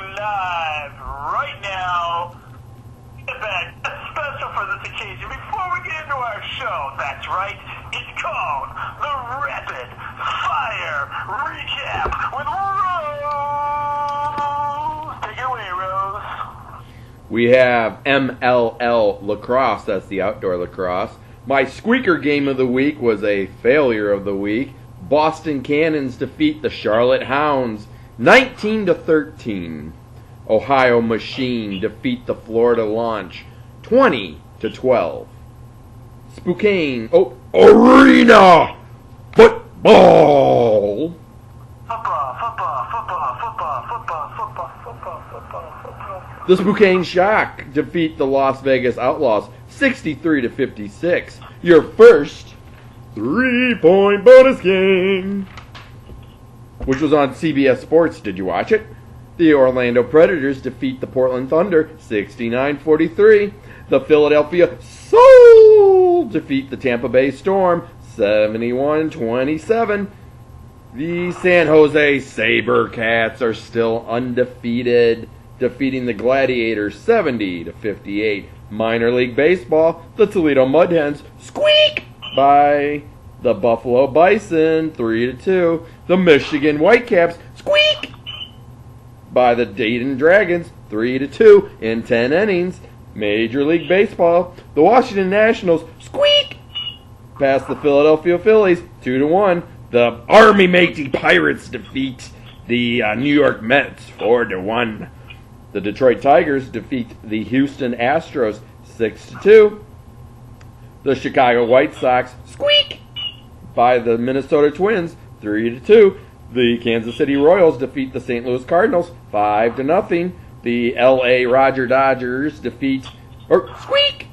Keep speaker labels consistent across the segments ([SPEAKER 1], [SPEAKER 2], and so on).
[SPEAKER 1] live right now. Get back. That's special for this occasion. Before we get into our show, that's right, it's called the Rapid Fire Recap with Rose. Take it away, Rose.
[SPEAKER 2] We have MLL Lacrosse, that's the outdoor lacrosse. My squeaker game of the week was a failure of the week. Boston Cannons defeat the Charlotte Hounds 19-13. Ohio Machine defeat the Florida Launch 20-12. Spokane Arena Football. The Spokane Shock defeat the Las Vegas Outlaws 63-56. Your first 3-point bonus game, which was on CBS Sports. Did you watch it? The Orlando Predators defeat the Portland Thunder 69-43. The Philadelphia Soul defeat the Tampa Bay Storm 71-27. The San Jose SaberCats are still undefeated, defeating the Gladiators 70-58. Minor League Baseball, the Toledo Mud Hens squeak by the Buffalo Bison 3-2. The Michigan Whitecaps squeak by the Dayton Dragons 3-2 in 10 innings. Major League Baseball, the Washington Nationals squeak past the Philadelphia Phillies 2-1. The Army Mighty Pirates defeat the New York Mets 4-1. The Detroit Tigers defeat the Houston Astros 6-2. The Chicago White Sox squeak by the Minnesota Twins 3-2. The Kansas City Royals defeat the St. Louis Cardinals 5-0. The LA Roger Dodgers defeat squeak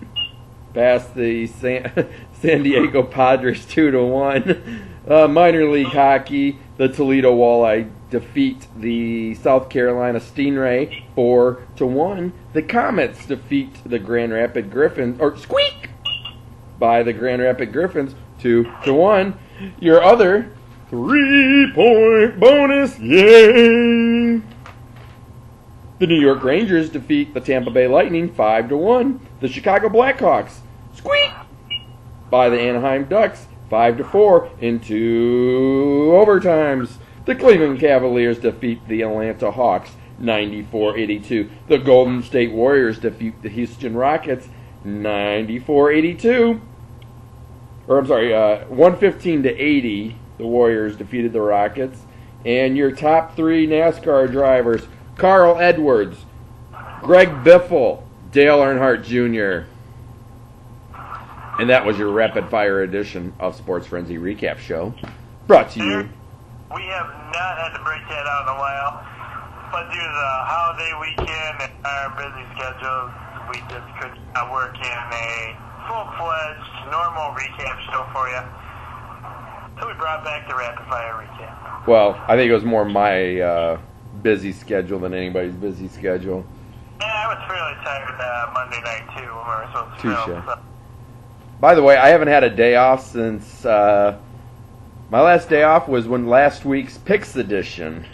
[SPEAKER 2] past the San Diego Padres 2-1. Minor league hockey, the Toledo Walleye defeat the South Carolina Stingray 4-1. The Comets defeat the Grand Rapids Griffins squeak by the Grand Rapids Griffins 2-1. Your other 3-point bonus game. The New York Rangers defeat the Tampa Bay Lightning 5-1. The Chicago Blackhawks squeak by the Anaheim Ducks 5-4 into overtimes. The Cleveland Cavaliers defeat the Atlanta Hawks 94-82. The Golden State Warriors defeat the Houston Rockets 94-82. 115-80. The Warriors defeated the Rockets. And your top three NASCAR drivers: Carl Edwards, Greg Biffle, Dale Earnhardt Jr. And that was your rapid fire edition of Sports Frenzy Recap Show. Brought to you.
[SPEAKER 1] We have not had to break that out in a while, but due to the holiday weekend and our busy schedules, we just could not work in a full-fledged, normal recap show for you. So we brought back the rapid fire recap.
[SPEAKER 2] Well, I think it was more my busy schedule than anybody's busy schedule.
[SPEAKER 1] Yeah, I was fairly tired Monday night, too, when we were supposed to film. So.
[SPEAKER 2] By the way, I haven't had a day off since my last day off was when last week's Picks edition.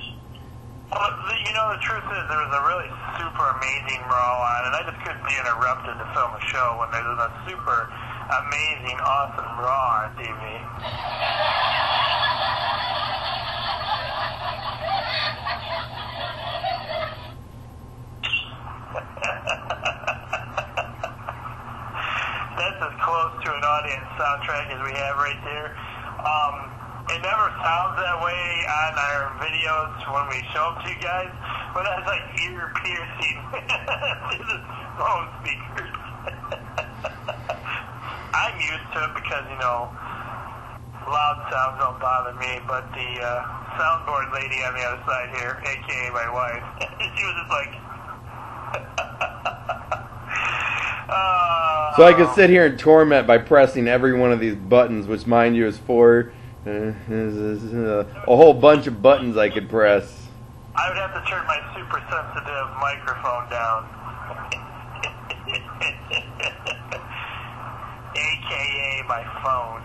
[SPEAKER 1] Well, the truth is there was a really super amazing Raw on, and I just couldn't be interrupted to film a show when there's a super amazing, awesome Raw on TV. That's as close to an audience soundtrack as we have right there. It never sounds that way on our videos when we show them to you guys, but that's like ear-piercing to the phone speakers. I'm used to it because, loud sounds don't bother me, but the soundboard lady on the other side here, a.k.a. my wife, she was just like...
[SPEAKER 2] So I could sit here and torment by pressing every one of these buttons, which, mind you, is for a whole bunch of buttons I could press.
[SPEAKER 1] I would have to turn my super sensitive microphone down. A.K.A. my phone.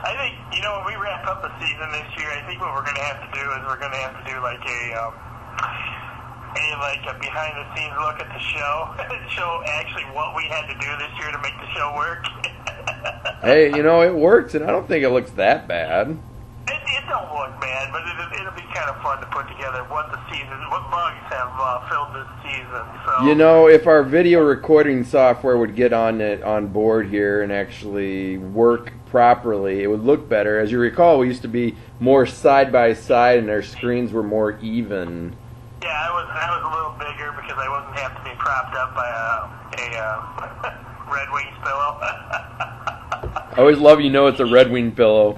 [SPEAKER 1] I think You know, when we wrap up the season this year, I think what we're going to have to do is we're going to have to do like a behind the scenes look at the show, show actually what we had to do this year to make the show work.
[SPEAKER 2] Hey, you know, it works, and I don't think it looks that bad.
[SPEAKER 1] It don't look bad, but it'll be kind of fun to put together what bugs have filled this season. So
[SPEAKER 2] You know, if our video recording software would get on board here and actually work properly, it would look better. As you recall, we used to be more side by side, and our screens were more even.
[SPEAKER 1] yeah, I was a little bigger because I wasn't have to be propped up by a Red Wings pillow.
[SPEAKER 2] I always love it's a Red Wing pillow.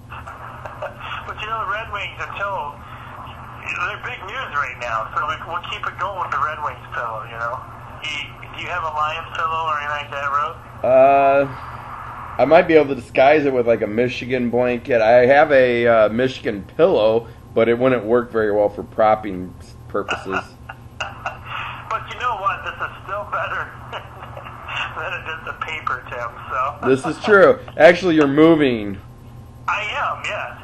[SPEAKER 1] But you know, the Red Wings, they're big news right now, so we'll keep it going with the Red Wings pillow, you know. Do you have a Lions pillow or anything like that, Rose?
[SPEAKER 2] I might be able to disguise it with like a Michigan blanket. I have a Michigan pillow, but it wouldn't work very well for propping purposes.
[SPEAKER 1] But you know what? This is still better than just a paper, Tim. So
[SPEAKER 2] This is true. Actually, you're moving.
[SPEAKER 1] I am, yes.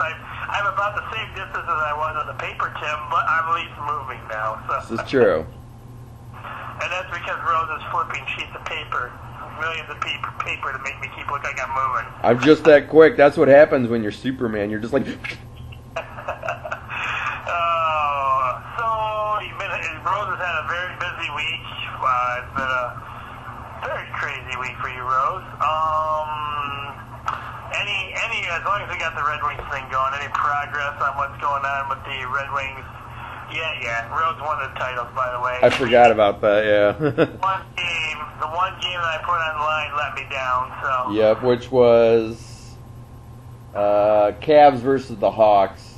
[SPEAKER 1] I'm about the same distance as I was on the paper, Tim, but I'm at least moving now. So.
[SPEAKER 2] This is true.
[SPEAKER 1] And that's because Rose is flipping sheets of paper, millions of paper to make me keep looking like I'm moving.
[SPEAKER 2] I'm just that quick. That's what happens when you're Superman. You're just like...
[SPEAKER 1] Rose has had a very busy week. It's been a very crazy week for you, Rose. As long as we got the Red Wings thing going, any progress on what's going on with the Red Wings? Yeah. Rose won the titles, by the way.
[SPEAKER 2] I forgot about that, yeah.
[SPEAKER 1] The one game that I put online let me down, so.
[SPEAKER 2] Yep, which was Cavs versus the Hawks.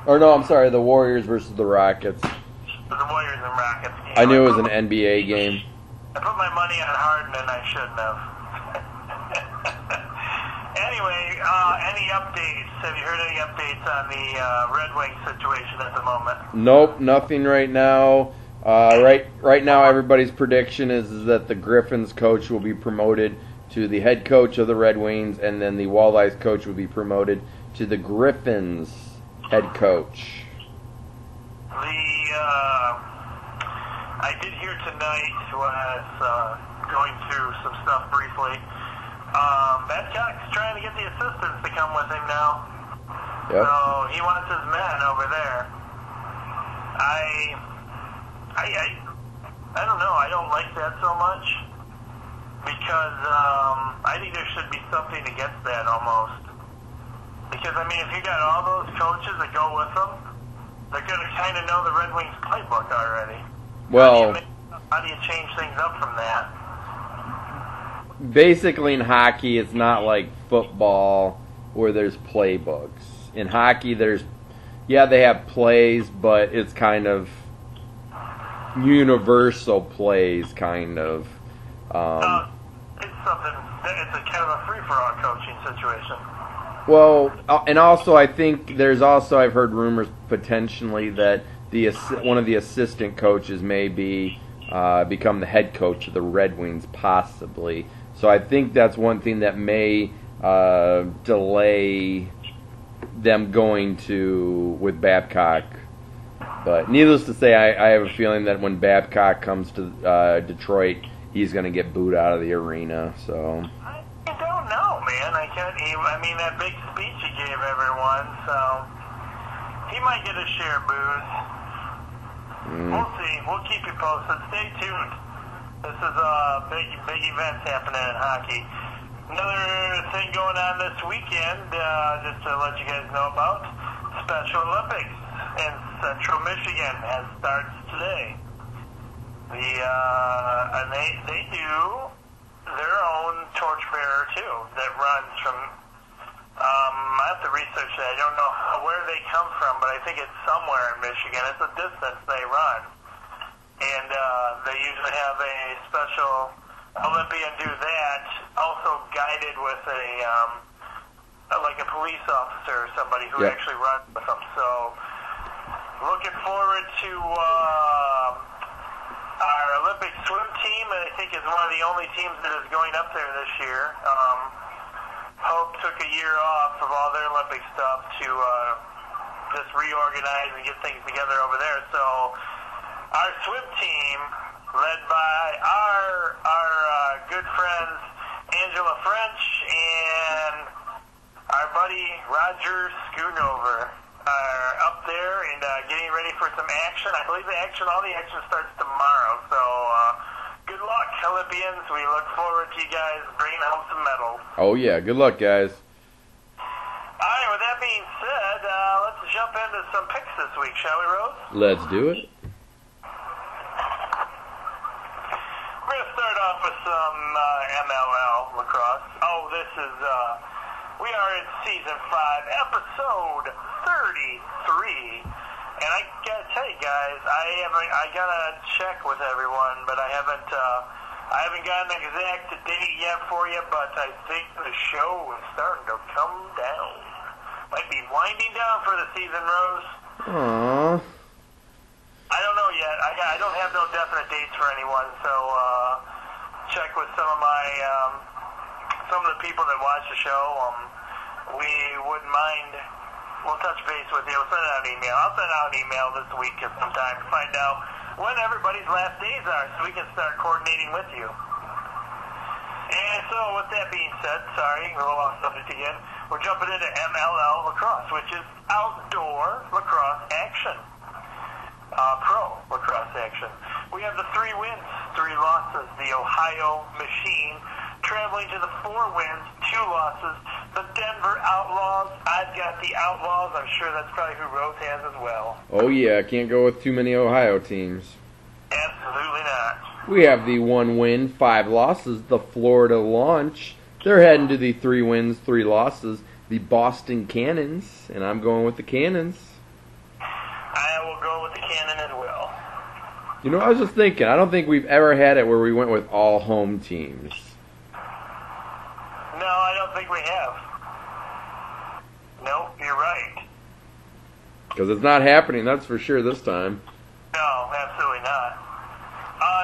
[SPEAKER 2] Or no, I'm sorry, the Warriors versus the Rockets.
[SPEAKER 1] The Warriors and Rockets game.
[SPEAKER 2] I knew it was an NBA game.
[SPEAKER 1] I put my money on Harden and I shouldn't have. Anyway, any updates? Have you heard any updates on the Red Wings situation at the moment?
[SPEAKER 2] Nope, nothing right now. Right now, everybody's prediction is that the Griffins coach will be promoted to the head coach of the Red Wings, and then the Walleyes coach will be promoted to the Griffins head coach.
[SPEAKER 1] I did hear tonight when I was going through some stuff briefly. Babcock's trying to get the assistants to come with him now.
[SPEAKER 2] Yep.
[SPEAKER 1] So he wants his men over there. I don't know. I don't like that so much because I think there should be something against that almost. Because I mean, if you got all those coaches that go with them, they're going to kind of know the Red Wings playbook already.
[SPEAKER 2] Well,
[SPEAKER 1] how do you change things up from that?
[SPEAKER 2] Basically, in hockey, it's not like football where there's playbooks. In hockey, they have plays, but it's kind of universal plays, kind of.
[SPEAKER 1] It's a kind of a free-for-all coaching situation.
[SPEAKER 2] Well, and also I think I've heard rumors potentially that one of the assistant coaches may become the head coach of the Red Wings, possibly. So I think that's one thing that may delay them going with Babcock. But needless to say, I have a feeling that when Babcock comes to Detroit, he's going to get booed out of the arena. So
[SPEAKER 1] I don't know, man. I mean, that big speech he gave everyone, so he might get a share booze. We'll see. We'll keep you posted. Stay tuned. This is big events happening in hockey. Another thing going on this weekend, just to let you guys know about, Special Olympics in Central Michigan starts today. And they do their own torchbearer too that runs from. I have to research that. I don't know where they come from, but I think it's somewhere in Michigan. It's a distance they run, and they usually have a special Olympian do that, also guided with like a police officer or somebody who actually runs with them. So, looking forward to our Olympic swim team. I think is one of the only teams that is going up there this year. Hope took a year off of all their Olympic stuff to just reorganize and get things together over there. So our swim team, led by our good friends Angela French and our buddy Roger Schoonover, are up there and getting ready for some action. I believe all the action starts tomorrow. So good luck, Olympians. We look forward to you guys bringing home some medals.
[SPEAKER 2] Oh yeah, good luck, guys.
[SPEAKER 1] All right, with that being said, let's jump into some picks this week, shall we, Rose?
[SPEAKER 2] Let's do it.
[SPEAKER 1] We're going to start off with some MLL lacrosse. Oh, we are in Season 5, Episode 33. And I got to tell you guys, I got to check with everyone, but I haven't gotten an exact date yet for you, but I think the show is starting to come down. Might be winding down for the season, Rose.
[SPEAKER 2] Aww.
[SPEAKER 1] I don't know yet. I don't have no definite dates for anyone, so check with some of the people that watch the show. We wouldn't mind. We'll touch base with you. We'll send out an email. I'll send out an email this week sometime to find out when everybody's last days are, so we can start coordinating with you. And so, with that being said, sorry, a little off subject again. We're jumping into MLL lacrosse, which is outdoor lacrosse action. Pro lacrosse action. We have the 3 wins, 3 losses. The Ohio Machine traveling to the 4 wins, 2 losses. The Denver Outlaws. I've got the Outlaws. I'm sure that's probably who Rose has as well.
[SPEAKER 2] Oh yeah, can't go with too many Ohio teams.
[SPEAKER 1] Absolutely not.
[SPEAKER 2] We have the 1 win, 5 losses, the Florida Launch. They're heading to the 3 wins, 3 losses, the Boston Cannons, and I'm going with the Cannons.
[SPEAKER 1] I will go with the Cannon as well.
[SPEAKER 2] You know, I was just thinking, I don't think we've ever had it where we went with all home teams.
[SPEAKER 1] No, I don't think we have. Nope, you're right.
[SPEAKER 2] Because it's not happening, that's for sure this time.
[SPEAKER 1] No, absolutely not.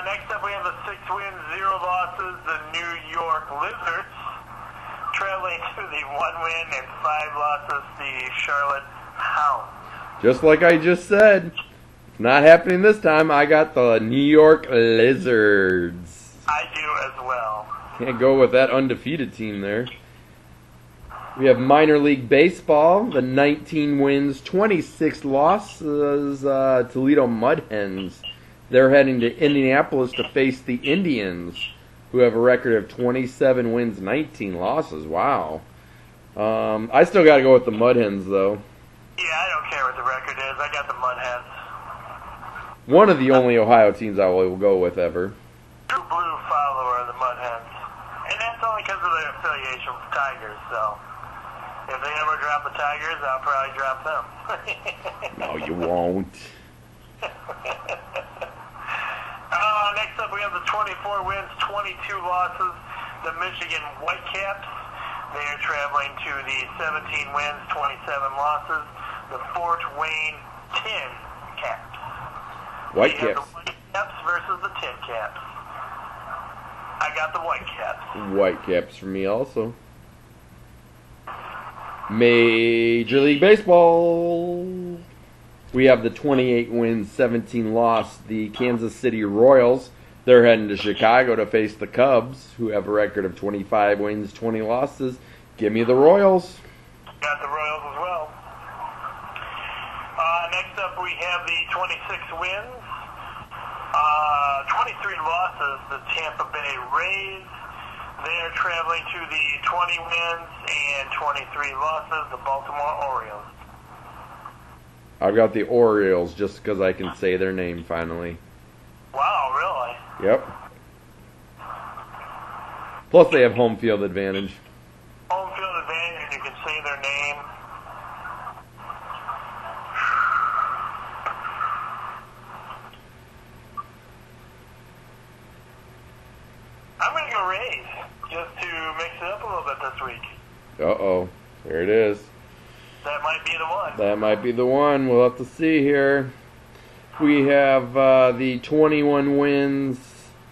[SPEAKER 1] Next up, we have the 6 wins, 0 losses, the New York Lizards, traveling to the 1 win and 5 losses, the Charlotte Hounds.
[SPEAKER 2] Just like I just said, it's not happening this time. I got the New York Lizards.
[SPEAKER 1] I do as well.
[SPEAKER 2] Can't go with that undefeated team there. We have minor league baseball, the 19 wins, 26 losses, Toledo Mud Hens. They're heading to Indianapolis to face the Indians, who have a record of 27 wins, 19 losses. Wow. I still got to go with the Mud Hens, though.
[SPEAKER 1] Yeah, I don't care what the record is. I got the Mud Hens.
[SPEAKER 2] One of the only Ohio teams I will go with ever.
[SPEAKER 1] True blue follower of the Mud Hens. And that's only because of their affiliation with Tigers, so if they ever drop the Tigers, I'll probably drop them.
[SPEAKER 2] No, you won't.
[SPEAKER 1] Next up, we have the 24 wins, 22 losses, the Michigan Whitecaps. They are traveling to the 17 wins, 27 losses, the Fort Wayne Tin Caps.
[SPEAKER 2] Whitecaps.
[SPEAKER 1] We have the Whitecaps versus the Tin Caps. I got the Whitecaps.
[SPEAKER 2] Whitecaps for me also. Major League Baseball. We have the 28 wins, 17 loss, the Kansas City Royals. They're heading to Chicago to face the Cubs, who have a record of 25 wins, 20 losses. Give me the Royals.
[SPEAKER 1] Got the Royals as well. Next up, we have the 26 wins, 23 losses, the Tampa Bay Rays. They're traveling to the 20 wins and 23 losses, the Baltimore Orioles.
[SPEAKER 2] I've got the Orioles just because I can say their name finally.
[SPEAKER 1] Wow, really?
[SPEAKER 2] Yep. Plus they have home field advantage.
[SPEAKER 1] Home field advantage, and you can say their name. I'm going to go Rays, just to mix it up a little bit this week.
[SPEAKER 2] Uh-oh. There it is.
[SPEAKER 1] That might be the one.
[SPEAKER 2] That might be the one. We'll have to see here. We have the 21 wins,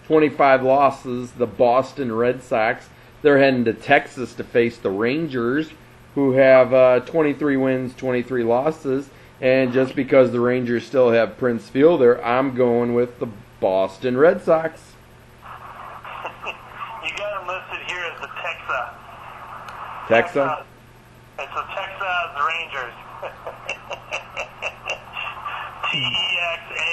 [SPEAKER 2] 25 losses, the Boston Red Sox. They're heading to Texas to face the Rangers, who have 23 wins, 23 losses. And just because the Rangers still have Prince Fielder, I'm going with the Boston Red Sox.
[SPEAKER 1] You got him listed here as the Texas.
[SPEAKER 2] Texas?
[SPEAKER 1] It's the Texas Rangers. TEXA''S.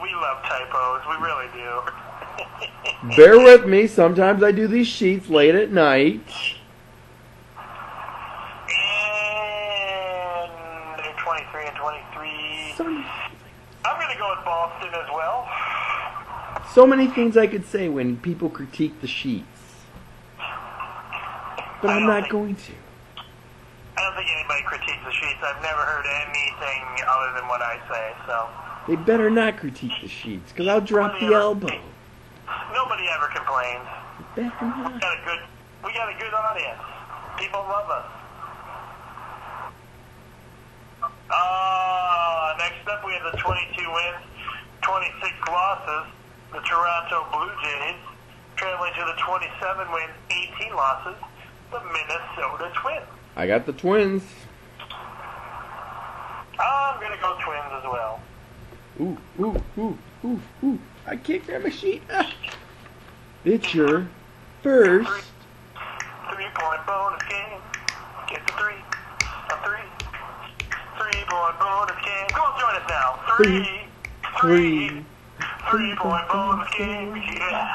[SPEAKER 1] We love typos. We really do.
[SPEAKER 2] Bear with me. Sometimes I do these sheets late at night.
[SPEAKER 1] And they're 23 and 23. I'm going to go with Boston as well.
[SPEAKER 2] So many things I could say when people critique the sheets. But I'm not going to.
[SPEAKER 1] I don't think anybody critiques the sheets. I've never heard anything other than what I say, so.
[SPEAKER 2] They better not critique the sheets, because I'll drop the elbow.
[SPEAKER 1] Nobody ever complains.
[SPEAKER 2] They better not.
[SPEAKER 1] We got a good audience. People love us. Next up, we have the 22 wins, 26 losses. The Toronto Blue Jays, traveling to the 27 wins, 18 losses. The Minnesota Twins.
[SPEAKER 2] I got the Twins.
[SPEAKER 1] I'm going to go Twins as well.
[SPEAKER 2] Ooh. I can't grab my sheet. Ah. It's your first.
[SPEAKER 1] 3-point bonus game. Get the 3. A 3. 3-point bonus game. Go on, join us now. 3-point bonus game. Yeah.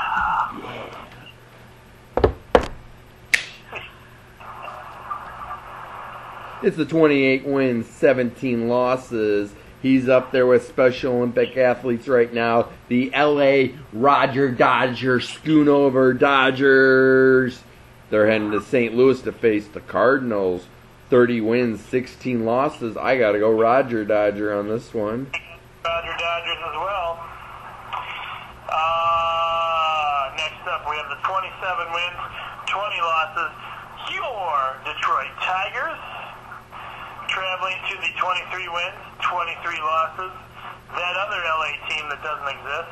[SPEAKER 2] It's the 28 wins, 17 losses. He's up there with Special Olympic athletes right now. The LA Roger Dodgers, Schoonover Dodgers. They're heading to St. Louis to face the Cardinals. 30 wins, 16 losses. I got to go Roger Dodger on this one.
[SPEAKER 1] Roger Dodgers as well. Next up, we have the 27 wins, 20 losses. Your Detroit Tigers. Traveling to the 23 wins, 23 losses. That other LA team that doesn't exist,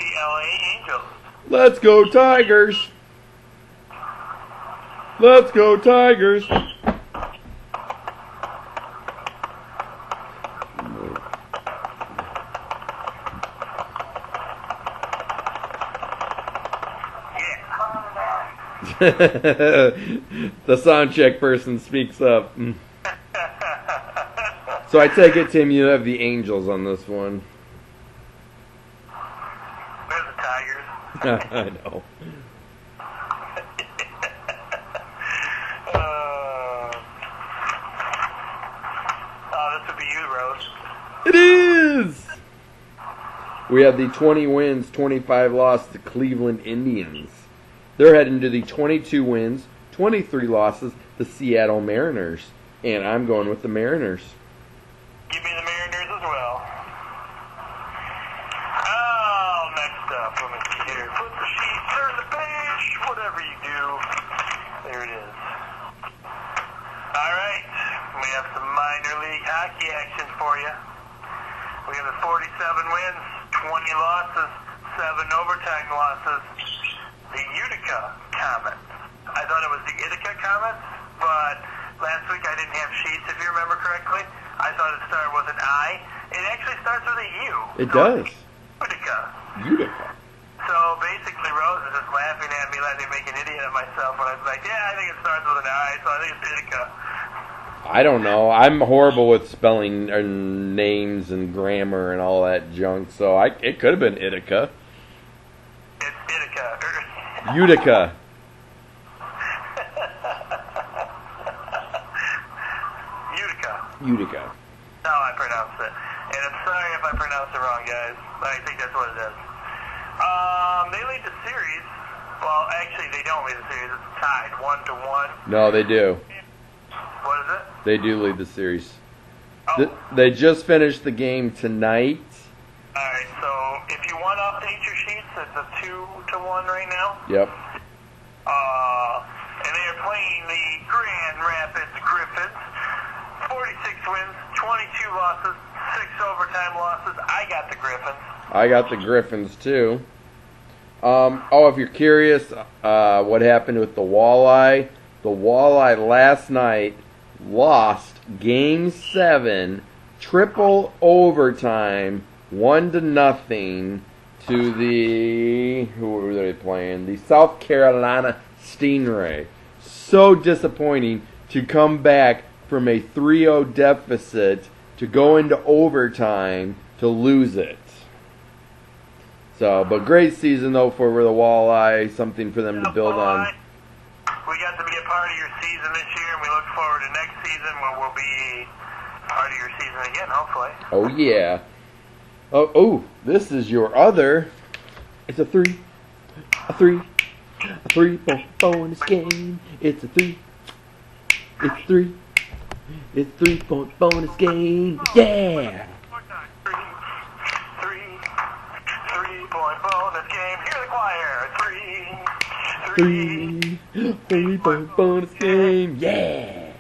[SPEAKER 1] the LA Angels.
[SPEAKER 2] Let's go Tigers! Let's go Tigers! The sound check person speaks up. So I take it, Tim, you have the Angels on this one.
[SPEAKER 1] They're the Tigers.
[SPEAKER 2] I know.
[SPEAKER 1] This would be you, Rose.
[SPEAKER 2] It is! We have the 20 wins, 25 losses to Cleveland Indians. They're heading to the 22 wins, 23 losses, the Seattle Mariners. And I'm going with the Mariners.
[SPEAKER 1] Give me the Mariners as well. Next up, let me see here. Flip the sheet, turn the page, whatever you do. There it is. Alright, we have some minor league hockey action for you. We have the 47 wins, 20 losses, 7 overtime losses. The Utica Comets. I thought it was the Ithaca Comets, but last week I didn't have sheets, if you remember correctly. I thought it started with an I. It actually starts with a U.
[SPEAKER 2] It does.
[SPEAKER 1] Utica.
[SPEAKER 2] Utica.
[SPEAKER 1] So basically, Rose is just laughing at me, letting me make an idiot of myself when I was like, yeah, I think it starts with an I, so I think it's Ithaca.
[SPEAKER 2] I don't know. I'm horrible with spelling names and grammar and all that junk, so it could have been Ithaca.
[SPEAKER 1] It's Ithaca.
[SPEAKER 2] Utica. Utica.
[SPEAKER 1] That's how I pronounce it. And I'm sorry if I pronounce it wrong, guys, but I think that's what it is. They lead the series. Well, actually, they don't lead the series. It's tied 1-1.
[SPEAKER 2] No, they do.
[SPEAKER 1] What is it?
[SPEAKER 2] They do lead the series.
[SPEAKER 1] Oh.
[SPEAKER 2] They just finished the game tonight.
[SPEAKER 1] Alright, so if you want to update your sheets, it's a 2-1 right now.
[SPEAKER 2] Yep.
[SPEAKER 1] And they are playing the Grand Rapids Griffins. 46 wins, 22 losses, 6 overtime losses. I got the Griffins.
[SPEAKER 2] I got the Griffins too. If you're curious what happened with the Walleye last night lost Game 7, triple overtime, 1-0 to who were they playing? The South Carolina Stingray. So disappointing to come back from a 3-0 deficit to go into overtime to lose it. So, but great season though for the Walleye, something for them to build on.
[SPEAKER 1] We got to be a part of your season this year, and we look forward to next season where we'll be part of your season again, hopefully.
[SPEAKER 2] Oh yeah. Oh, this is your other. It's a three-point bonus game. It's a 3-point bonus game. Yeah.
[SPEAKER 1] 3-point bonus game. Hear the choir.
[SPEAKER 2] 3-point bonus game. Yeah.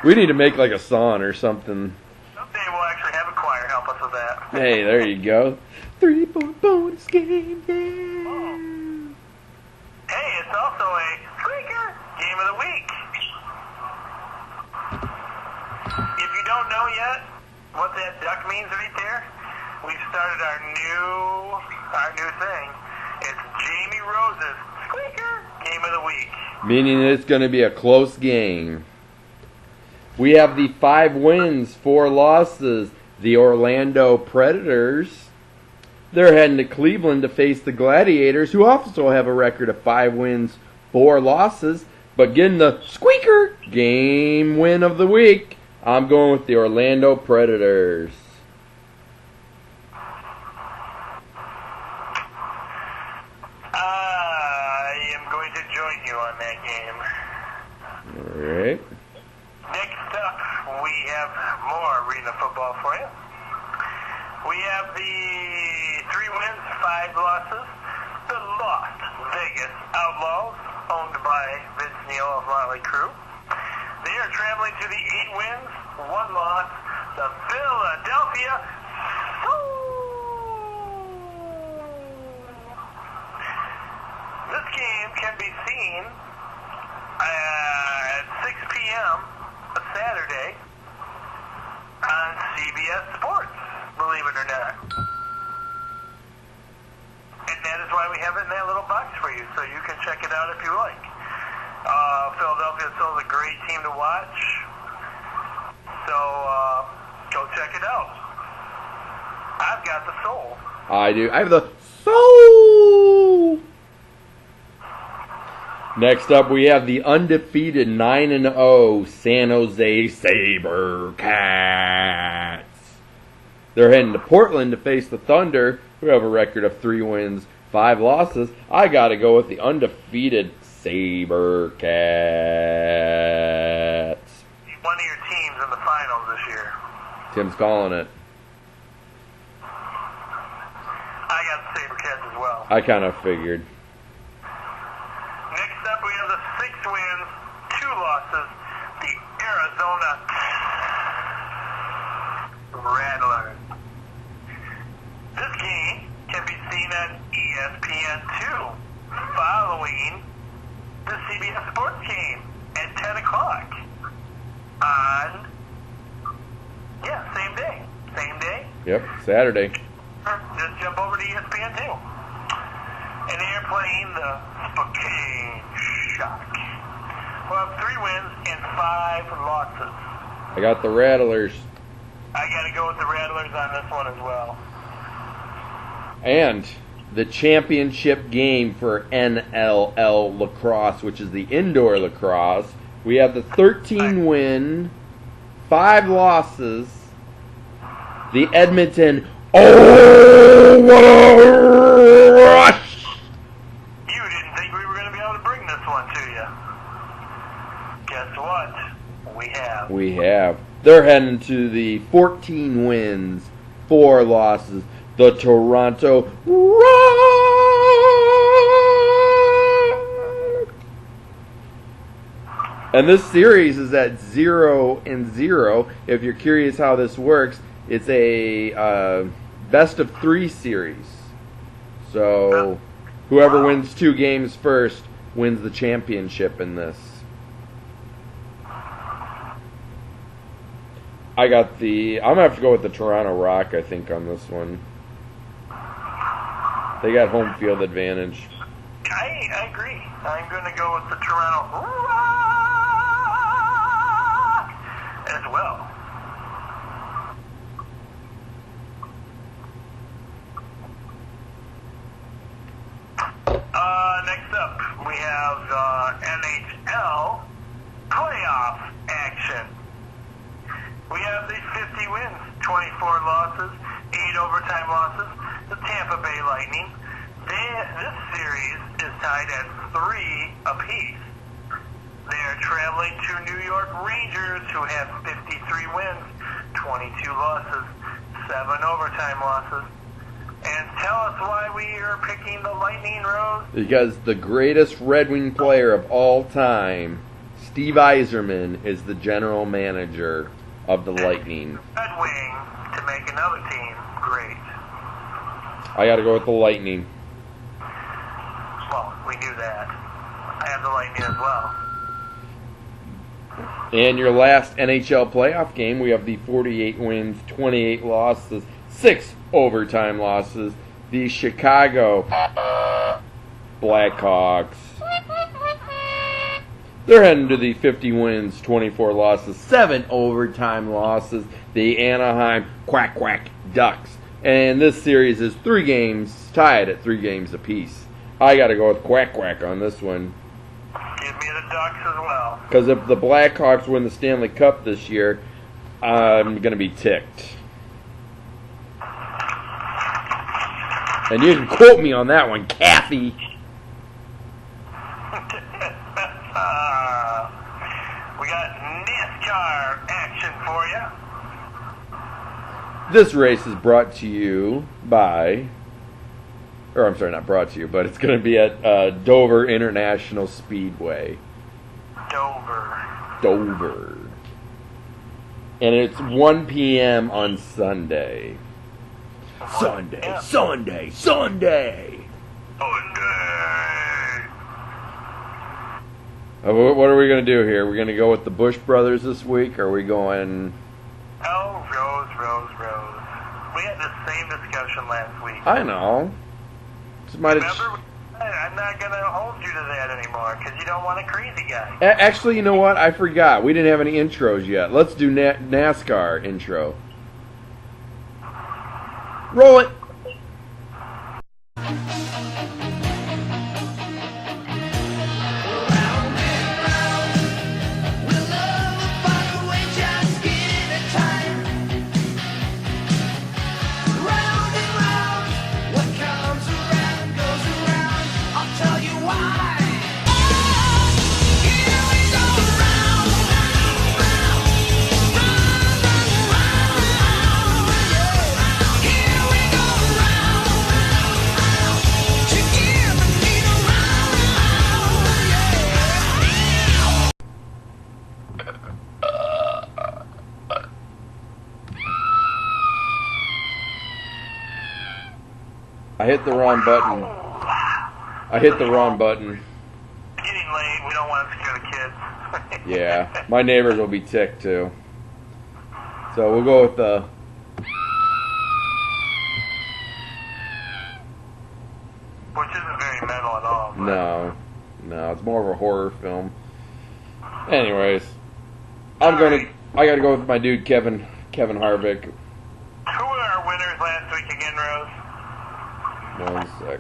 [SPEAKER 2] We need to make like a song or something.
[SPEAKER 1] Someday we'll actually have a choir help us with that.
[SPEAKER 2] Hey, there you go. 3-point bonus game. Yeah.
[SPEAKER 1] Oh. Hey, it's also a Squeaker Game of the Week. If you don't know yet what that duck means right there, we've started our new thing. It's Jamie Rose's Squeaker Game of the Week.
[SPEAKER 2] Meaning it's going to be a close game. We have the 5 wins, 4 losses. The Orlando Predators. They're heading to Cleveland to face the Gladiators, who also have a record of 5 wins, 4 losses. But getting the Squeaker Game win of the week, I'm going with the Orlando Predators.
[SPEAKER 1] I am going to join you on that game.
[SPEAKER 2] Alright.
[SPEAKER 1] Next up, we have more arena football for you. We have the 3 wins, 5 losses. The Las Vegas Outlaws, owned by Vince Neil of Motley Crue. They are traveling to the 8 wins, 1 loss, the Philadelphia Soul. This game can be seen at 6 p.m. Saturday on CBS Sports, believe it or not. And that is why we have it in that little box for you, so you can check it out if you like. Philadelphia Soul is a great team to watch, so go check it out. I've got the Soul.
[SPEAKER 2] I do. I have the Soul. Next up, we have the undefeated 9-0 San Jose SaberCats. They're heading to Portland to face the Thunder, who have a record of 3 wins, 5 losses. I got to go with the undefeated SaberCats.
[SPEAKER 1] One of your teams in the finals this year.
[SPEAKER 2] Tim's calling it.
[SPEAKER 1] I got the SaberCats as well.
[SPEAKER 2] I kind of figured.
[SPEAKER 1] Next up, we have the 6 wins, 2 losses, the Arizona Rattlers. This game can be seen on ESPN2 following the CBS Sports game at 10 o'clock on, same day. Same day.
[SPEAKER 2] Yep, Saturday.
[SPEAKER 1] Just jump over to ESPN2. And they are playing the Spokane Shock. We'll have 3 wins and 5 losses.
[SPEAKER 2] I got the Rattlers.
[SPEAKER 1] I got to go with the Rattlers on this one as well.
[SPEAKER 2] And the championship game for NLL lacrosse, which is the indoor lacrosse. We have the 13 win, 5 losses. The Edmonton. Oh, what a rush!
[SPEAKER 1] You didn't think we were going to be able to bring this one to you. Guess what? We have.
[SPEAKER 2] We have. They're heading to the 14 wins, 4 losses. The Toronto Rock. And this series is at 0-0. If you're curious how this works, it's a best of 3 series. So whoever wins 2 games first wins the championship in this. I'm gonna have to go with the Toronto Rock, I think, on this one. They got home field advantage.
[SPEAKER 1] I agree. I'm going to go with the Toronto Rock as well. Next up, we have NHL playoff action. We have these 50 wins, 24 losses, 8 overtime losses. The Tampa Bay Lightning. This series is tied at 3 apiece. They are traveling to New York Rangers, who have 53 wins, 22 losses, 7 overtime losses. And tell us why we are picking the Lightning, Rose.
[SPEAKER 2] Because the greatest Red Wing player of all time, Steve Yzerman, is the general manager of the Lightning.
[SPEAKER 1] Red Wing to make another team great.
[SPEAKER 2] I gotta go with the Lightning.
[SPEAKER 1] Well, we knew that. I have the Lightning as well.
[SPEAKER 2] And your last NHL playoff game, we have the 48 wins, 28 losses, 6 overtime losses. The Chicago Blackhawks. They're heading to the 50 wins, 24 losses, 7 overtime losses. The Anaheim Quack Quack Ducks. And this series is 3 games, tied at 3 games apiece. I got to go with Quack Quack on this one.
[SPEAKER 1] Give me the Ducks as well.
[SPEAKER 2] Because if the Blackhawks win the Stanley Cup this year, I'm going to be ticked. And you can quote me on that one, Kathy.
[SPEAKER 1] We got NASCAR action for you.
[SPEAKER 2] This race is brought to you by... Or I'm sorry, not brought to you, but it's going to be at Dover International Speedway. Dover. And it's 1 p.m. on Sunday. Sunday. What are we going to do here? We're going to go with the Bush Brothers this week, or are we going...
[SPEAKER 1] Oh, Rose. We had the same discussion last week.
[SPEAKER 2] I know.
[SPEAKER 1] Remember, I'm not going to hold you to that anymore, because you don't want a crazy guy.
[SPEAKER 2] Actually, you know what? I forgot. We didn't have any intros yet. Let's do NASCAR intro. Roll it. I hit the wrong button.
[SPEAKER 1] It's getting late. We don't want to scare the kids.
[SPEAKER 2] Yeah, my neighbors will be ticked too. So we'll go with the...
[SPEAKER 1] Which isn't very metal at all. But...
[SPEAKER 2] No, it's more of a horror film. Anyways, I gotta go with my dude Kevin Harvick.
[SPEAKER 1] Who were our winners last week again, Rose?
[SPEAKER 2] 1 sec.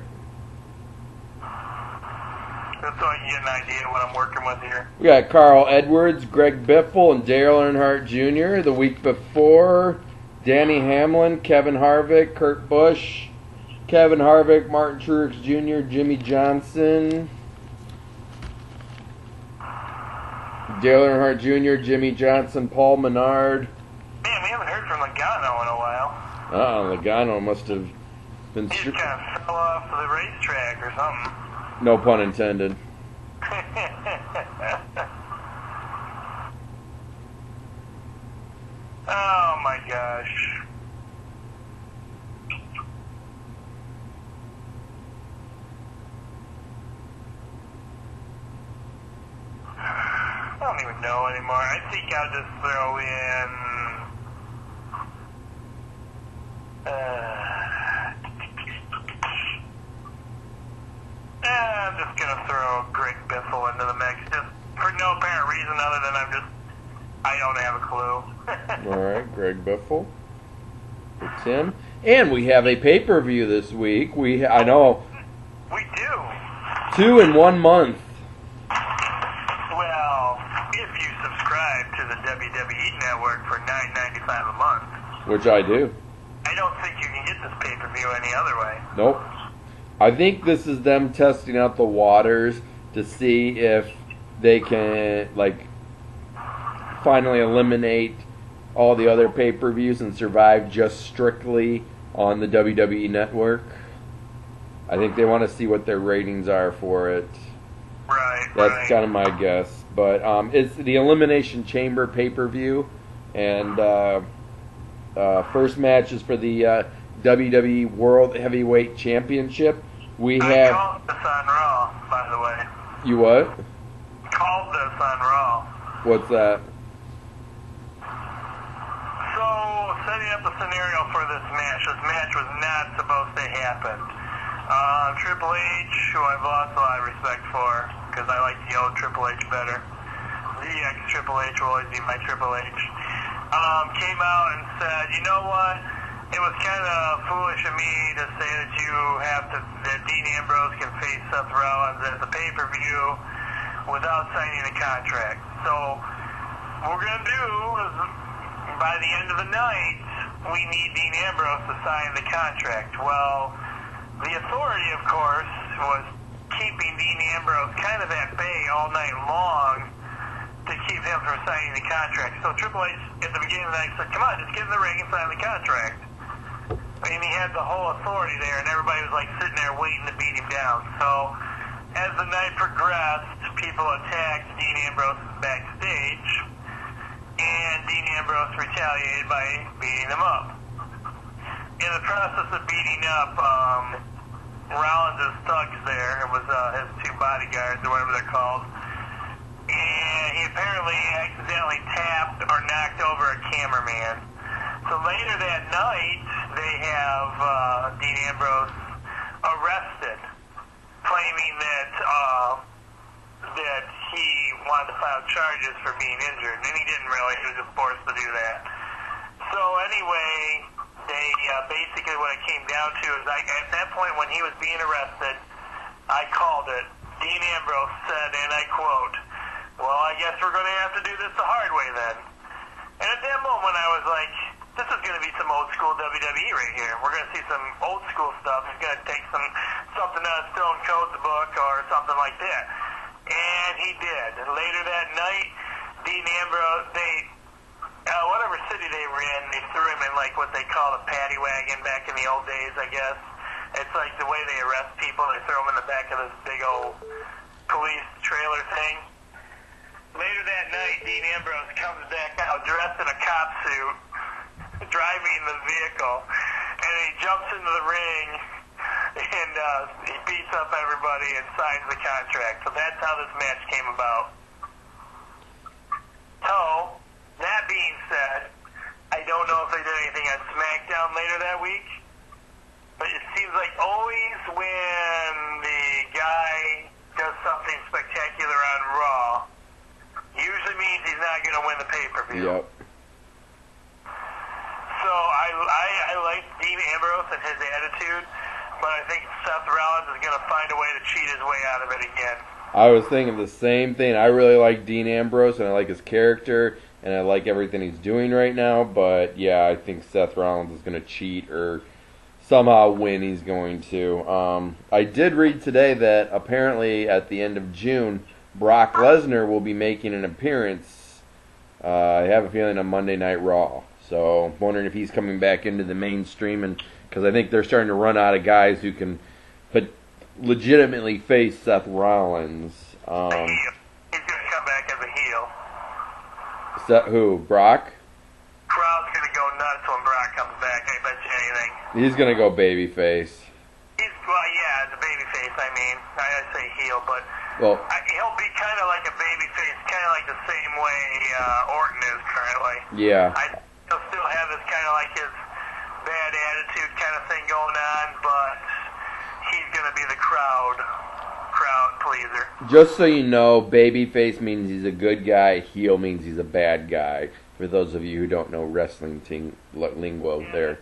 [SPEAKER 1] Just so I can get an idea of what I'm working with here.
[SPEAKER 2] We got Carl Edwards, Greg Biffle, and Dale Earnhardt Jr. The week before, Danny Hamlin, Kevin Harvick, Kurt Busch, Kevin Harvick, Martin Truex Jr., Jimmy Johnson, Dale Earnhardt Jr., Jimmy Johnson, Paul Menard.
[SPEAKER 1] Man, we haven't heard from Logano in a while.
[SPEAKER 2] Logano must have been...
[SPEAKER 1] He just kind of fell off the racetrack or something.
[SPEAKER 2] No pun intended.
[SPEAKER 1] Oh my gosh. don't even know anymore. I think I'll just throw in. I'm just gonna throw Greg Biffle into the mix, just for no apparent reason other than I don't have a clue.
[SPEAKER 2] All right, Greg Biffle. For Tim. And we have a pay-per-view this week. I know.
[SPEAKER 1] We do.
[SPEAKER 2] 2 in 1 month.
[SPEAKER 1] Well, if you subscribe to the WWE Network for $9.95 a month,
[SPEAKER 2] Which I do.
[SPEAKER 1] I don't think you can get this pay-per-view any other way.
[SPEAKER 2] Nope. I think this is them testing out the waters to see if they can, finally eliminate all the other pay-per-views and survive just strictly on the WWE Network. I think they want to see what their ratings are for it.
[SPEAKER 1] Right,
[SPEAKER 2] That's kind of my guess. But it's the Elimination Chamber pay-per-view, and first match is for the WWE World Heavyweight Championship.
[SPEAKER 1] I called this on Raw, by the way.
[SPEAKER 2] You what?
[SPEAKER 1] Called this on Raw.
[SPEAKER 2] What's that?
[SPEAKER 1] So, setting up the scenario for this match was not supposed to happen. Triple H, who I've lost a lot of respect for, because I like the old Triple H better. The ex-Triple H will always be my Triple H. Came out and said, you know what? It was kind of foolish of me to say that Dean Ambrose can face Seth Rollins at the pay-per-view without signing a contract. So, what we're going to do is, by the end of the night, we need Dean Ambrose to sign the contract. Well, the Authority, of course, was keeping Dean Ambrose kind of at bay all night long to keep him from signing the contract. So Triple H, at the beginning of the night, said, come on, just get in the ring and sign the contract. And he had the whole Authority there, and everybody was sitting there waiting to beat him down. So, as the night progressed, people attacked Dean Ambrose backstage, and Dean Ambrose retaliated by beating him up. In the process of beating up Rollins' thugs there, it was his 2 bodyguards, or whatever they're called, and he apparently accidentally tapped or knocked over a cameraman. So later that night, they have Dean Ambrose arrested, claiming that he wanted to file charges for being injured, and he didn't really. He was just forced to do that. So anyway, they basically what it came down to is at that point when he was being arrested, I called it. Dean Ambrose said, and I quote, well, I guess we're going to have to do this the hard way then. And at that moment I was like, this is going to be some old school WWE right here. We're going to see some old school stuff. He's going to take something out of Stone Cold's book or something like that. And he did. And later that night, Dean Ambrose, whatever city they were in, they threw him in what they call a paddy wagon back in the old days, I guess. It's like the way they arrest people. They throw them in the back of this big old police trailer thing. Later that night, Dean Ambrose comes back out dressed in a cop suit, driving the vehicle, and he jumps into the ring, and he beats up everybody and signs the contract. So that's how this match came about. So, that being said, I don't know if they did anything on SmackDown later that week, but it seems like always when the guy does something spectacular on Raw, usually means he's not going to win the pay-per-view.
[SPEAKER 2] Yep.
[SPEAKER 1] So I like Dean Ambrose and his attitude, but I think Seth Rollins is going to find a way to cheat his way out of it again.
[SPEAKER 2] I was thinking the same thing. I really like Dean Ambrose, and I like his character, and I like everything he's doing right now, but yeah, I think Seth Rollins is going to cheat or somehow win. He's going to. I did read today that apparently at the end of June, Brock Lesnar will be making an appearance. I have a feeling on Monday Night Raw. So I'm wondering if he's coming back into the mainstream, and because I think they're starting to run out of guys who can legitimately face Seth Rollins.
[SPEAKER 1] He's going to come back as a heel.
[SPEAKER 2] Who? Brock?
[SPEAKER 1] Crowd's going to go nuts when Brock comes back. I bet you anything.
[SPEAKER 2] He's going to go babyface.
[SPEAKER 1] Well, yeah, it's a babyface. I mean, I say heel, but
[SPEAKER 2] he'll
[SPEAKER 1] he'll be kind of like a babyface, kind of like the same way Orton is currently.
[SPEAKER 2] Yeah.
[SPEAKER 1] He'll still have this kind of like his bad attitude kind of thing going on, but he's going to be the crowd pleaser.
[SPEAKER 2] Just so you know, babyface means he's a good guy, heel means he's a bad guy. For those of you who don't know wrestling lingo there.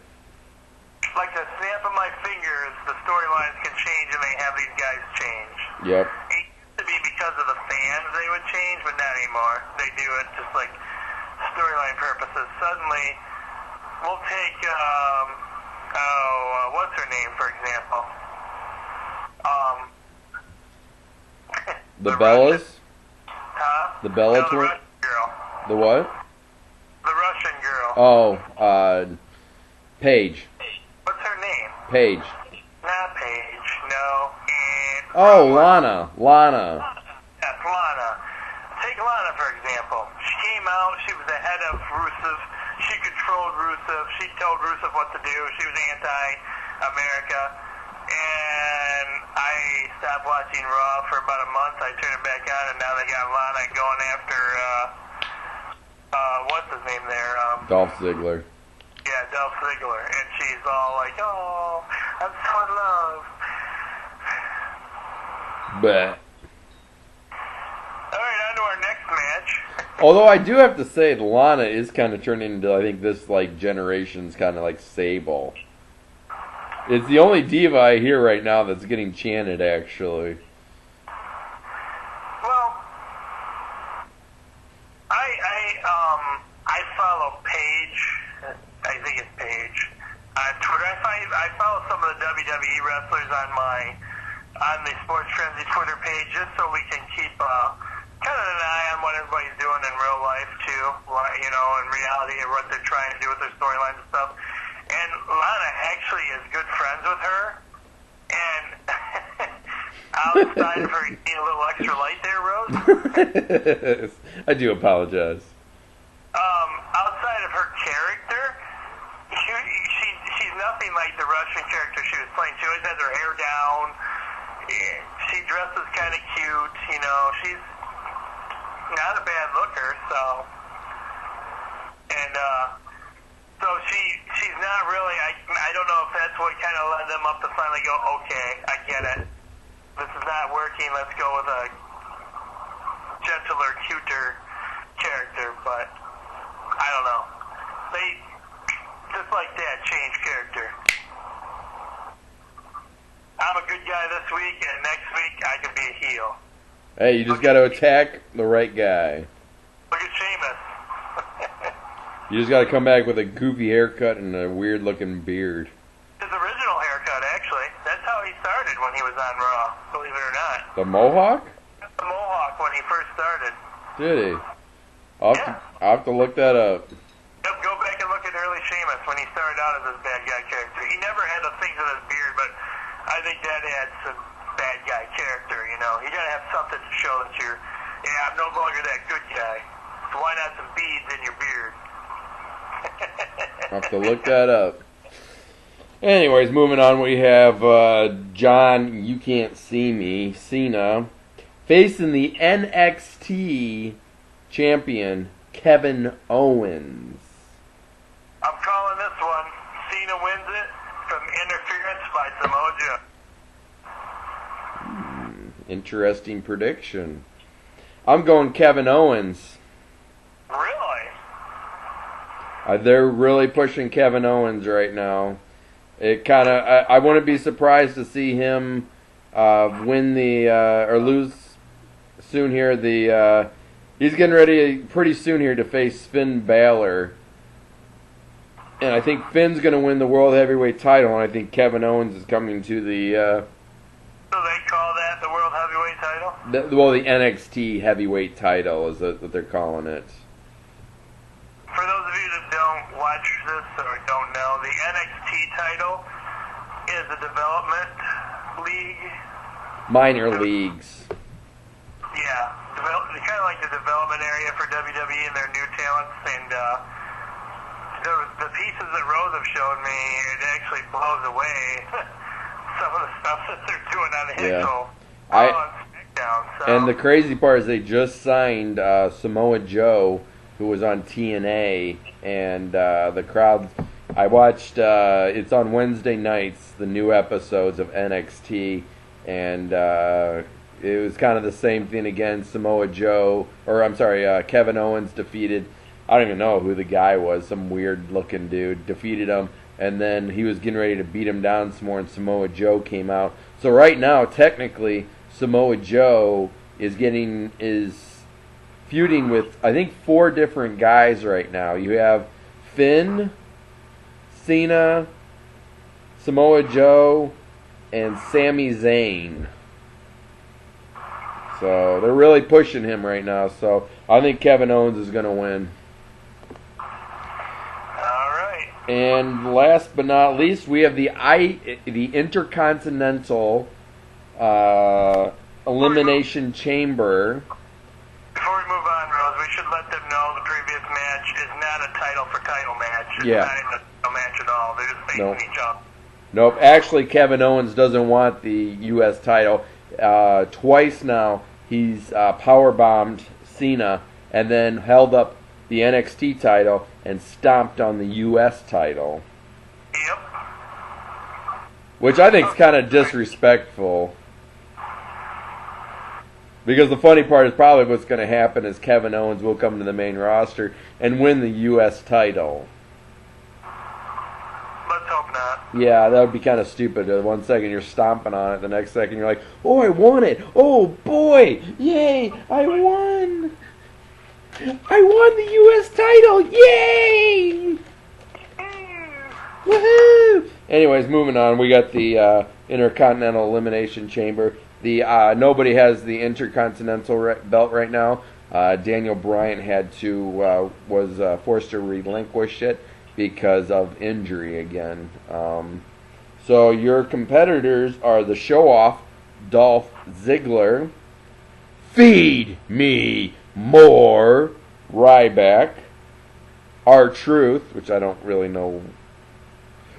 [SPEAKER 1] Like the snap of my fingers, the storylines can change and they have these guys change.
[SPEAKER 2] Yep.
[SPEAKER 1] It used to be because of the fans they would change, but not anymore. They do it just like storyline purposes. Suddenly, we'll take, what's her name, for example?
[SPEAKER 2] The Bellas?
[SPEAKER 1] Huh?
[SPEAKER 2] The Bella
[SPEAKER 1] no, the Russian girl.
[SPEAKER 2] The what?
[SPEAKER 1] The Russian girl.
[SPEAKER 2] Oh, Paige.
[SPEAKER 1] What's her name?
[SPEAKER 2] Paige.
[SPEAKER 1] Not Paige, no.
[SPEAKER 2] Oh, Lana.
[SPEAKER 1] Yes, Lana. Take Lana, for example. She came out, she was the head of Rusev. She controlled Rusev. She told Rusev what to do. She was anti-America. And I stopped watching Raw for about a month. I turned it back on, and now they got Lana going after, what's his name there?
[SPEAKER 2] Dolph Ziggler.
[SPEAKER 1] Yeah, Dolph Ziggler. And she's all like, oh, I'm so in love.
[SPEAKER 2] But
[SPEAKER 1] Alright, on to our next match.
[SPEAKER 2] although I do have to say, Lana is kind of turning into, I think, this like generation's kind of like Sable. It's the only diva I hear right now that's getting chanted, actually.
[SPEAKER 1] Well, I follow Paige. I think it's Paige on Twitter. I follow some of the WWE wrestlers on the Sports Frenzy Twitter page just so we can keep kind of an eye on what everybody's doing in real life too. You know, in reality, and what they're trying to do with their storylines and stuff. And Lana actually is good friends with her. And outside of her eating a little extra light there, Rose.
[SPEAKER 2] I do apologize.
[SPEAKER 1] Outside of her character, she's nothing like the Russian character she was playing. She always has her hair down. She dresses kind of cute, you know. She's not a bad looker, so. And, so she's not really, I don't know if that's what kind of led them up to finally go, okay, I get it. This is not working, let's go with a gentler, cuter character, but I don't know. They, just like that, change character. I'm a good guy this week, and next week I can be a heel.
[SPEAKER 2] Hey, you just got to attack the right guy.
[SPEAKER 1] Look at Sheamus.
[SPEAKER 2] You just got to come back with a goofy haircut and a weird-looking beard.
[SPEAKER 1] His original haircut, actually. That's how he started when he was on Raw, believe it or not.
[SPEAKER 2] The mohawk?
[SPEAKER 1] The mohawk when he first started.
[SPEAKER 2] Did he? I'll have to look that up.
[SPEAKER 1] Yep, go back and look at early Sheamus when he started out as this bad guy character. He never had the things in his beard, but I think that adds some bad guy character, you know. You gotta have something to show that you're, yeah, I'm no longer that good guy. So why not some beads in your beard?
[SPEAKER 2] I'll have to look that up. Anyways, moving on, we have John, You Can't See Me, Cena, facing the NXT champion, Kevin Owens.
[SPEAKER 1] I'm calling this one. Cena wins it from interference by Samoa Joe.
[SPEAKER 2] Interesting prediction. I'm going Kevin Owens.
[SPEAKER 1] Really?
[SPEAKER 2] They're really pushing Kevin Owens right now. It kind of, I wouldn't be surprised to see him win the or lose soon here. He's getting ready pretty soon here to face Finn Balor, and I think Finn's going to win the World Heavyweight title, and I think Kevin Owens is coming to the.
[SPEAKER 1] So they call that the World Heavyweight title?
[SPEAKER 2] The NXT Heavyweight title is what they're calling it.
[SPEAKER 1] For those of you that don't watch this or don't know, the NXT title is a development league.
[SPEAKER 2] Minor leagues.
[SPEAKER 1] Yeah, kind of like the development area for WWE and their new talents. And the pieces that Rose have showed me, it actually blows away some of the stuff that they're doing on the actual on SmackDown. down. So.
[SPEAKER 2] And the crazy part is they just signed Samoa Joe, who was on TNA, and the crowd. I watched. It's on Wednesday nights, the new episodes of NXT, and it was kind of the same thing again. Samoa Joe, or I'm sorry, Kevin Owens defeated. I don't even know who the guy was. Some weird looking dude defeated him, and then he was getting ready to beat him down some more, and Samoa Joe came out. So right now, technically, Samoa Joe is feuding with, I think, 4 different guys right now. You have Finn, Cena, Samoa Joe, and Sami Zayn. So they're really pushing him right now. So I think Kevin Owens is going to win. And last but not least, we have the Intercontinental Elimination Chamber.
[SPEAKER 1] Before we move on, Rose, we should let them know the previous match is not a title for title match. It's not even a title match at all. They're just facing each other.
[SPEAKER 2] Nope. Actually, Kevin Owens doesn't want the U.S. title. Twice now, he's powerbombed Cena and then held up the NXT title and stomped on the U.S. title.
[SPEAKER 1] Yep.
[SPEAKER 2] Which I think is kind of disrespectful. Because the funny part is probably what's going to happen is Kevin Owens will come to the main roster and win the U.S. title.
[SPEAKER 1] Let's hope not.
[SPEAKER 2] Yeah, that would be kind of stupid. 1 second you're stomping on it, the next second you're like, oh, I won it. Oh, boy. Yay, I won. I won the U.S. title! Yay! Woohoo! Anyways, moving on. We got the Intercontinental Elimination Chamber. Nobody has the Intercontinental belt right now. Daniel Bryan was forced to relinquish it because of injury again. So your competitors are the Show-Off, Dolph Ziggler, Feed Me More, Ryback, R-Truth, which I don't really know.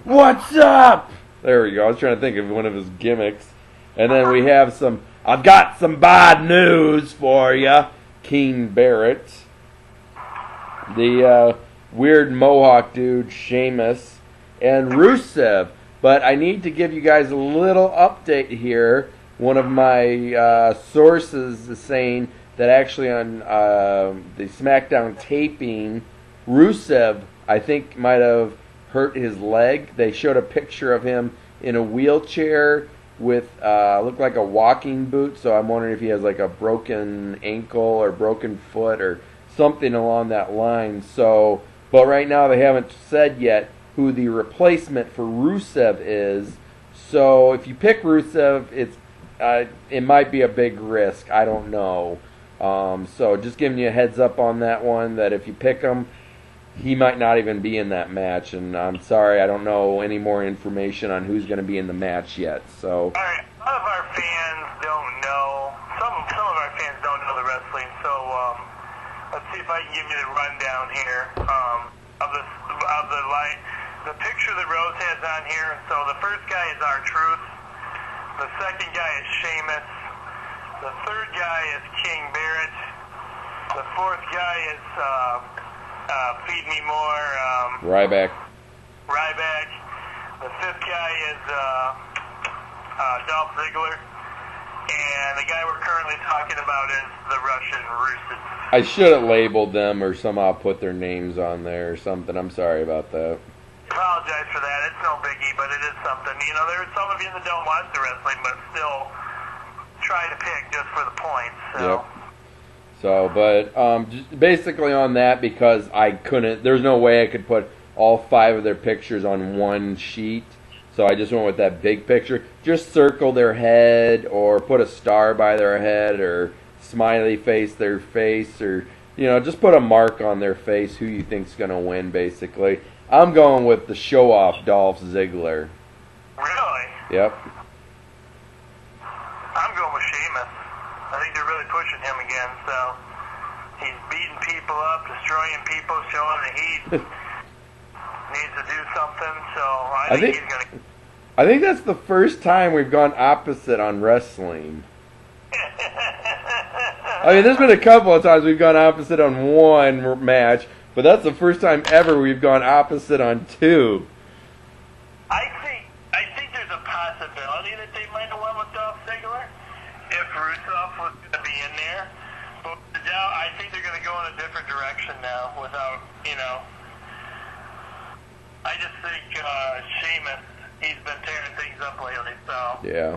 [SPEAKER 2] What's up? There we go. I was trying to think of one of his gimmicks. And then we have I've got some bad news for you. King Barrett. The weird Mohawk dude, Sheamus. And Rusev. But I need to give you guys a little update here. One of my sources is saying that actually on the SmackDown taping, Rusev, I think, might have hurt his leg. They showed a picture of him in a wheelchair with looked like a walking boot, so I'm wondering if he has like a broken ankle or broken foot or something along that line. So, but right now they haven't said yet who the replacement for Rusev is. So if you pick Rusev, it might be a big risk. I don't know. So just giving you a heads up on that one, that if you pick him, he might not even be in that match. And I'm sorry, I don't know any more information on who's going to be in the match yet. So.
[SPEAKER 1] All right, a lot of our fans don't know. Some of our fans don't know the wrestling. So let's see if I can give you the rundown here of the line. The picture that Rose has on here. So the first guy is R-Truth. The second guy is Sheamus. The third guy is King Barrett. The fourth guy is Feed Me More.
[SPEAKER 2] Ryback.
[SPEAKER 1] The fifth guy is Dolph Ziggler. And the guy we're currently talking about is the Russian Rusev.
[SPEAKER 2] I should have labeled them or somehow put their names on there or something. I'm sorry about that.
[SPEAKER 1] Apologize for that. It's no biggie, but it is something. You know, there's some of you that don't watch the wrestling, but still try to pick just for the points. So.
[SPEAKER 2] Yep. So, but just basically on that, because I couldn't, there's no way I could put all 5 of their pictures on one sheet. So I just went with that big picture. Just circle their head or put a star by their head or smiley face their face, or, you know, just put a mark on their face who you think's going to win, basically. I'm going with the Show-Off Dolph Ziggler.
[SPEAKER 1] Really?
[SPEAKER 2] Yep.
[SPEAKER 1] I'm going with Sheamus. I think they're really pushing him again, so he's beating people up, destroying people, showing that he needs to do something, so I think he's going to...
[SPEAKER 2] I think that's the first time we've gone opposite on wrestling. I mean, there's been a couple of times we've gone opposite on one match, but that's the first time ever we've gone opposite on two.
[SPEAKER 1] I think there's a possibility that they might have went with Dolph Ziggler if Rusev was going to be in there. But now I think they're going to go in a different direction now without, I just think Sheamus, he's been tearing things up lately, so.
[SPEAKER 2] Yeah.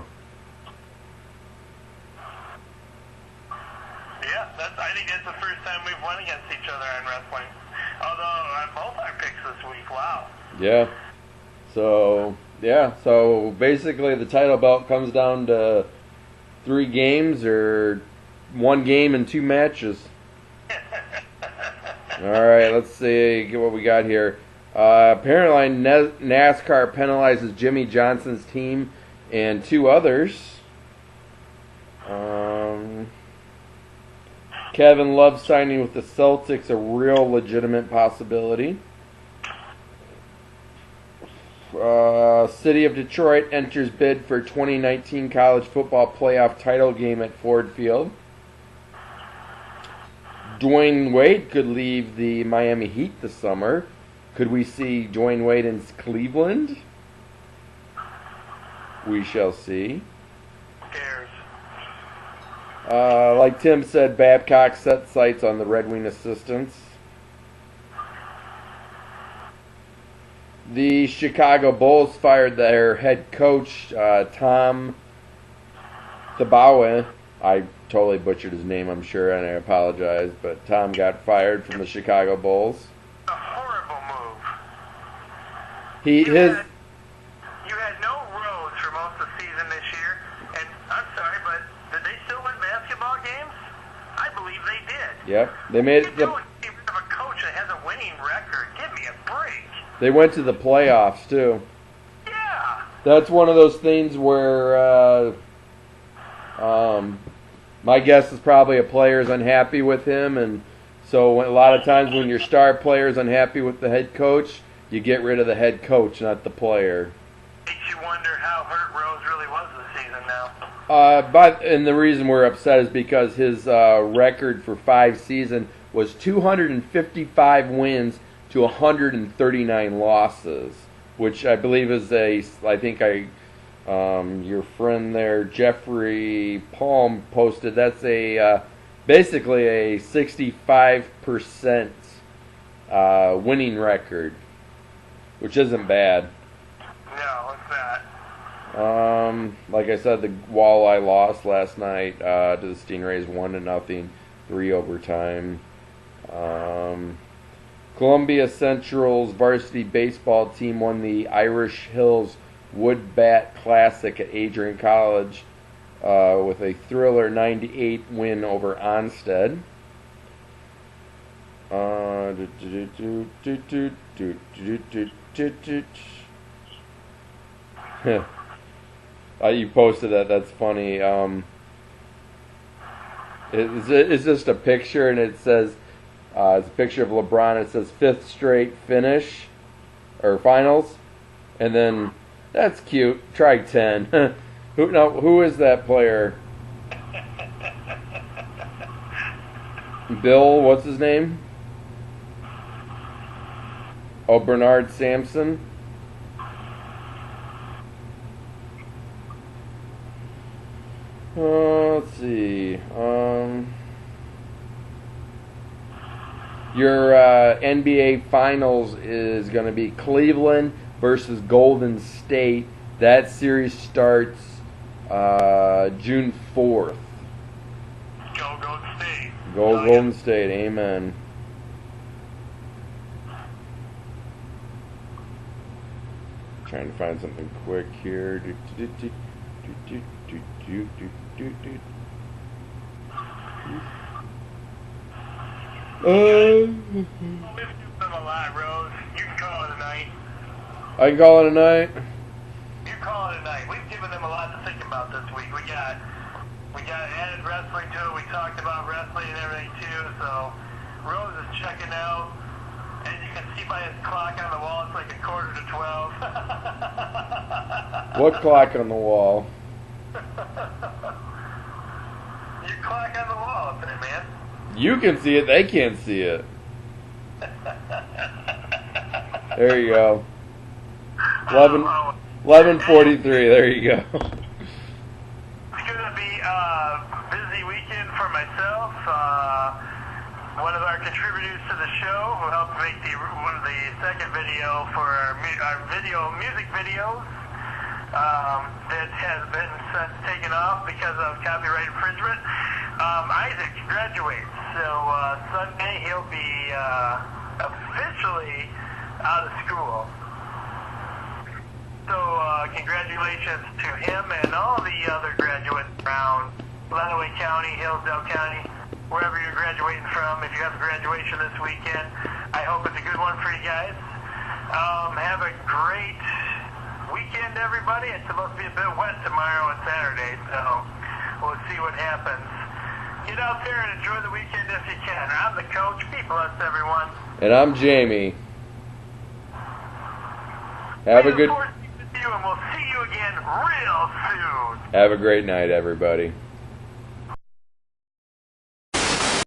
[SPEAKER 1] Yeah, I think that's the first time we've won against each other in wrestling. Although on both our picks this week, wow.
[SPEAKER 2] Yeah. So basically the title belt comes down to 3 games or 1 game and 2 matches. All right, let's see what we got here. Apparently NASCAR penalizes Jimmy Johnson's team and 2 others. Kevin Love signing with the Celtics, a real legitimate possibility. City of Detroit enters bid for 2019 college football playoff title game at Ford Field. Dwayne Wade could leave the Miami Heat this summer. Could we see Dwayne Wade in Cleveland? We shall see. Like Tim said, Babcock set sights on the Red Wing assistants. The Chicago Bulls fired their head coach, Tom Thibodeau. I totally butchered his name, I'm sure, and I apologize, but Tom got fired from the Chicago Bulls.
[SPEAKER 1] A horrible move.
[SPEAKER 2] You
[SPEAKER 1] had no Rose for most of the season this year, and I'm sorry, but did they still win basketball games? I believe they did.
[SPEAKER 2] Yep, they made it.
[SPEAKER 1] You have a coach that has a winning record. Give me a break.
[SPEAKER 2] They went to the playoffs too.
[SPEAKER 1] Yeah.
[SPEAKER 2] That's one of those things where my guess is probably a player's unhappy with him, and so a lot of times when your star player's unhappy with the head coach, you get rid of the head coach, not the player.
[SPEAKER 1] Makes you wonder how hurt Rose really was this season now.
[SPEAKER 2] And the reason we're upset is because his record for 5 seasons was 255 wins to 139 losses, which I believe is your friend there, Jeffrey Palm, posted. That's basically a 65% winning record, which isn't bad.
[SPEAKER 1] No, it's not.
[SPEAKER 2] Like I said, the Walleye lost last night to the Stingrays 1-0, 3 overtime. Columbia Central's varsity baseball team won the Irish Hills Wood Bat Classic at Adrian College with a thriller 98 win over Onsted. You posted that. That's funny. It's just a picture, and it says it's a picture of LeBron. It says 5th straight finish or finals, and then that's cute. Try 10. Who is that player? Bill, what's his name? Oh, Bernard Sampson. Let's see. Your NBA Finals is going to be Cleveland versus Golden State. That series starts June 4th.
[SPEAKER 1] Go Golden State.
[SPEAKER 2] Go Golden State. Amen. Trying to find something quick here.
[SPEAKER 1] We've given them a lot, Rose. You can call it a night.
[SPEAKER 2] I can call it a night.
[SPEAKER 1] You call it a night. We've given them a lot to think about this week. We got added wrestling to it. We talked about wrestling and everything too. So Rose is checking out. As you can see by his clock on the wall, it's like 11:45.
[SPEAKER 2] What clock on the wall?
[SPEAKER 1] Your clock on the wall up there, man.
[SPEAKER 2] You can see it, they can't see it. There you go. 11:43, there you go.
[SPEAKER 1] It's going to be a busy weekend for myself. One of our contributors to the show who helped make the second video for our music videos that has been since taken off because of copyright infringement. Isaac graduates, so Sunday he'll be officially out of school. So congratulations to him and all the other graduates around Lenawee County, Hillsdale County, wherever you're graduating from. If you have a graduation this weekend, I hope it's a good one for you guys. Have a great weekend, everybody. It's supposed to be a bit wet tomorrow and Saturday, so we'll see what happens. Get out there and enjoy the weekend if you can. I'm the coach. Be blessed, everyone.
[SPEAKER 2] And I'm Jamie. Have a good...
[SPEAKER 1] And we'll see you again real soon.
[SPEAKER 2] Have a great night, everybody.